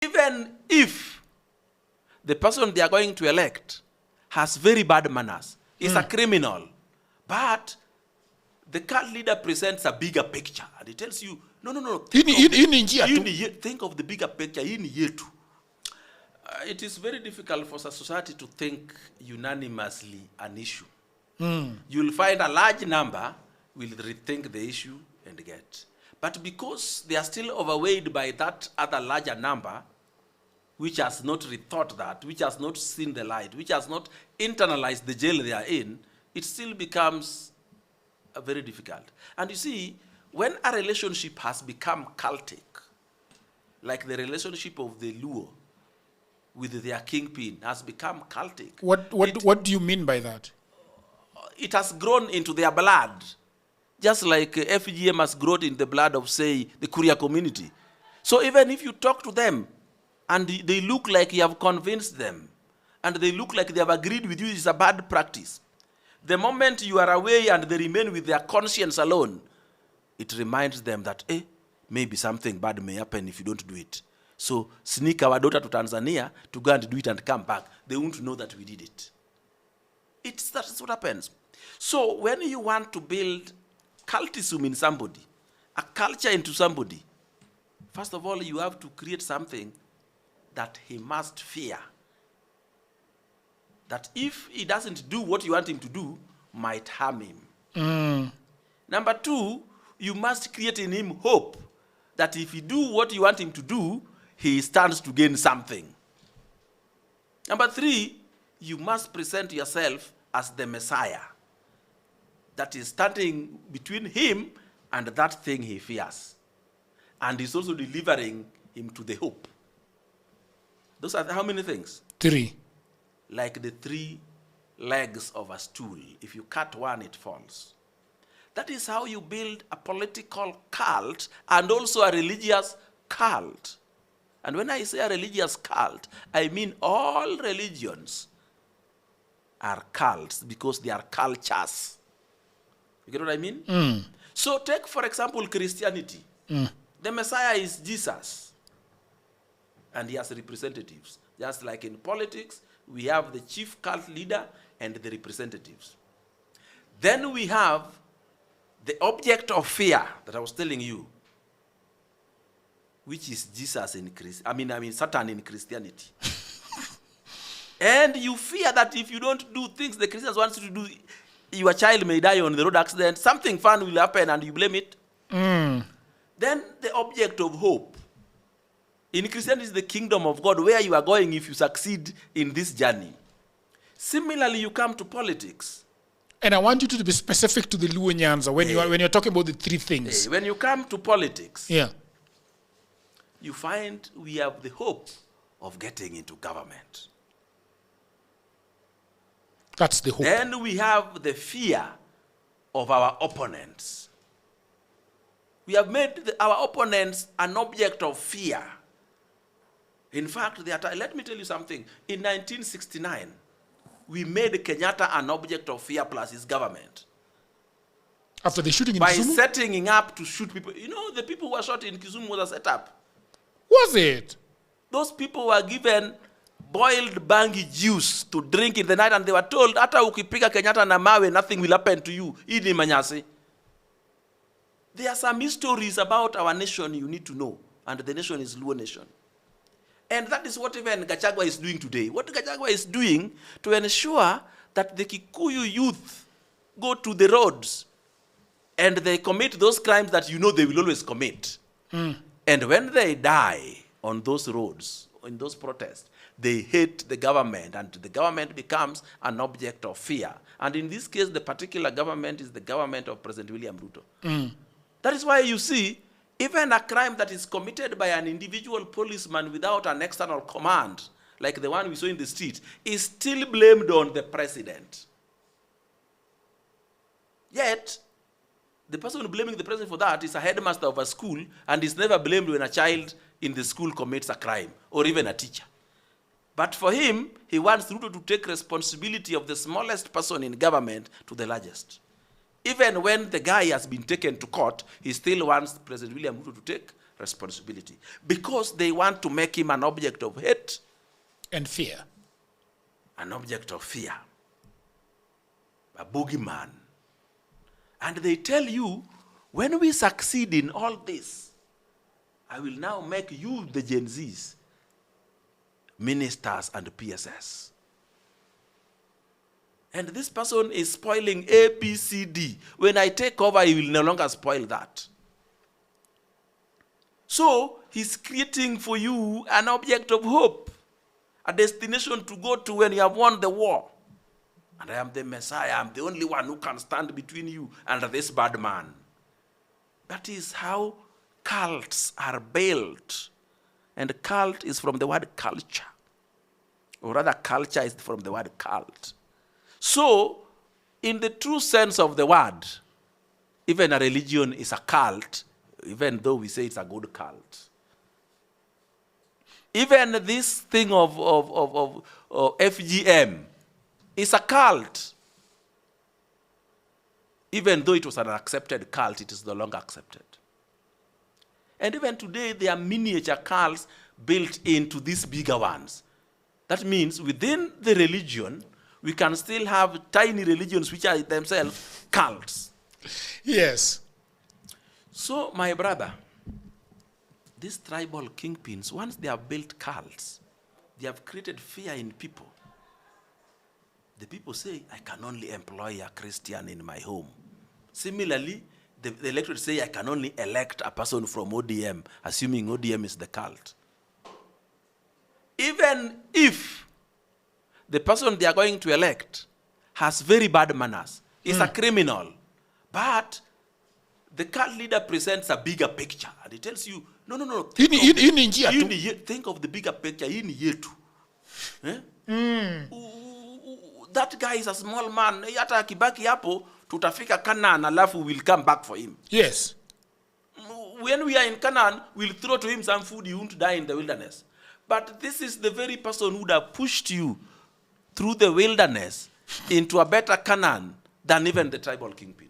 Even if the person they are going to elect has very bad manners, is a criminal, but the cult leader presents a bigger picture and he tells you, no. Think of the bigger picture. It is very difficult for society to think unanimously an issue. You'll find a large number will rethink the issue and get. But because they are still overweighed by that other larger number, which has not rethought that, which has not seen the light, which has not internalized the jail they are in, it still becomes very difficult. And you see, when a relationship has become cultic, like the relationship of the Luo with their kingpin has become cultic. What do you mean by that? It has grown into their blood. Just like FGM has grown in the blood of, say, the Korea community. So even if you talk to them, and they look like you have convinced them, and they look like they have agreed with you, it's a bad practice. The moment you are away and they remain with their conscience alone, it reminds them that, maybe something bad may happen if you don't do it. So sneak our daughter to Tanzania to go and do it and come back. They won't know that we did it. That's what happens. So when you want to build cultism in somebody, a culture into somebody, first of all, you have to create something that he must fear. That if he doesn't do what you want him to do, might harm him. Number two, you must create in him hope that if you do what you want him to do, he stands to gain something. Number three, you must present yourself as the Messiah that is standing between him and that thing he fears. And is also delivering him to the hope. Those are how many things? 3. Like the 3 legs of a stool. If you cut one, it falls. That is how you build a political cult and also a religious cult. And when I say a religious cult, I mean all religions are cults because they are cultures. You get what I mean? So take, for example, Christianity. The Messiah is Jesus. And he has representatives. Just like in politics, we have the chief cult leader and the representatives. Then we have the object of fear that I was telling you, which is Jesus in Satan in Christianity. And you fear that if you don't do things the Christians want you to do, your child may die on the road accident, something fun will happen and you blame it. Then the object of hope. In Christianity is the kingdom of God, where you are going if you succeed in this journey. Similarly, you come to politics. And I want you to be specific to the Luo Nyanza when you're talking about the 3 things. When you come to politics, yeah, you find we have the hope of getting into government. That's the hope. Then we have the fear of our opponents. We have made our opponents an object of fear. In fact, let me tell you something. In 1969, we made Kenyatta an object of fear plus his government. After the shooting in By Kisumu? setting him up to shoot people. You know, the people who were shot in Kisumu was a setup. Was it? Those people were given boiled bangi juice to drink in the night, and they were told, hata ukipiga Kenyatta na mawe, nothing will happen to you. Hii ni manyasi. There are some histories about our nation you need to know, and the nation is Luo nation. And that is what even Gachagua is doing today. What Gachagua is doing to ensure that the Kikuyu youth go to the roads and they commit those crimes that you know they will always commit. And when they die on those roads, in those protests, they hate the government, and the government becomes an object of fear. And in this case, the particular government is the government of President William Ruto. That is why you see, even a crime that is committed by an individual policeman without an external command, like the one we saw in the street, is still blamed on the president. Yet, the person blaming the president for that is a headmaster of a school and is never blamed when a child in the school commits a crime, or even a teacher. But for him, he wants Ruto to take responsibility of the smallest person in government to the largest. Even when the guy has been taken to court, he still wants President William Ruto to take responsibility. Because they want to make him an object of hate. And fear. An object of fear. A boogeyman. And they tell you, when we succeed in all this, I will now make you, the Gen Zs, ministers and PSS. And this person is spoiling A, B, C, D. When I take over, he will no longer spoil that. So, he's creating for you an object of hope, a destination to go to when you have won the war. And I am the Messiah. I am the only one who can stand between you and this bad man. That is how cults are built. And cult is from the word culture. Or rather, culture is from the word cult. So, in the true sense of the word, even a religion is a cult, even though we say it's a good cult. Even this thing of FGM is a cult. Even though it was an accepted cult, it is no longer accepted. And even today, there are miniature cults built into these bigger ones. That means within the religion, we can still have tiny religions which are themselves cults. Yes. So, my brother, these tribal kingpins, once they have built cults, they have created fear in people. The people say, I can only employ a Christian in my home. Similarly, the electorate say, I can only elect a person from ODM, assuming ODM is the cult. Even if the person they are going to elect has very bad manners, is a criminal, but the cult leader presents a bigger picture, and he tells you, no. Think of the bigger picture. That guy is a small man. Hata akibaki hapo, tutafika Canaan, alafu will come back for him. Yes. When we are in Canaan, we'll throw to him some food. He won't die in the wilderness. But this is the very person who would have pushed you through the wilderness into a better Canaan than even the tribal kingpin.